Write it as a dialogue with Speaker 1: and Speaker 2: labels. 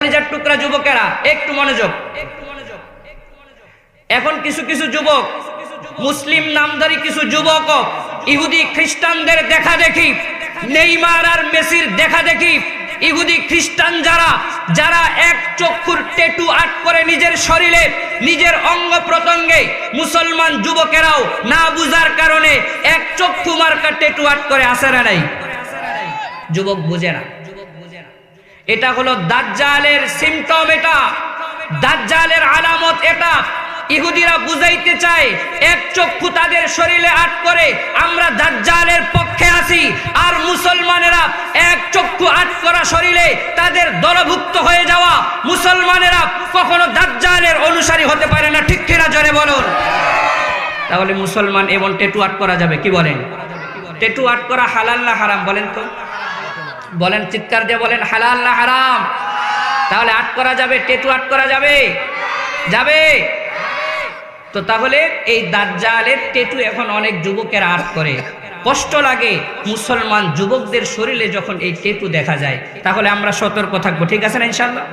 Speaker 1: কলিজার টুকরা যুবকেরা একটু মনোযোগ। এখন কিছু কিছু যুবক, মুসলিম নামধারী কিছু যুবক ইহুদি খ্রিস্টানদের দেখা দেখি, নেইমার আর মেসির দেখা দেখি, ইহুদি খ্রিস্টান যারা এক চক্ষুর ট্যাটু আর্ট করে নিজের শরীরে, নিজের অঙ্গ প্রত্যঙ্গে, মুসলমান যুবকেরাও না বুঝার কারণে এক চক্ষু মার্কা ট্যাটু আর্ট করে, আসে না নাই? যুবক বুঝে না। এটা হলো দাজ্জালের সিমটম, এটা দাজ্জালের আলামত। এটা ইহুদিরা বুঝাইতে চায় এক চক্ষু তাদের শরীরে আট করে আমরা দাজ্জালের পক্ষে আছি, আর মুসলমানেরা এক চক্ষু আট করা শরীরে তাদের দলভুক্ত হয়ে যাওয়া মুসলমানেরা কখনো দাজ্জালের অনুসারী হতে পারে না। ঠিক কিনা জোরে বলুন। তাহলে মুসলমান এমন ট্যাটু আট করা যাবে? কি বলেন? ট্যাটু আট করা হালাল না হারাম বলেন তো? বলেন, চিৎকার দিয়ে বলেন, হালাল না হারাম? তাহলে আট করা যাবে, ট্যাটু আট করা যাবে? যাবে তো। তাহলে এই দাজ্জালের ট্যাটু এখন অনেক যুবকের আর্ট করে, কষ্ট লাগে মুসলমান যুবকদের শরীরে যখন এই ট্যাটু দেখা যায়। তাহলে আমরা সতর্ক থাকবো, ঠিক আছে না ইনশাআল্লাহ?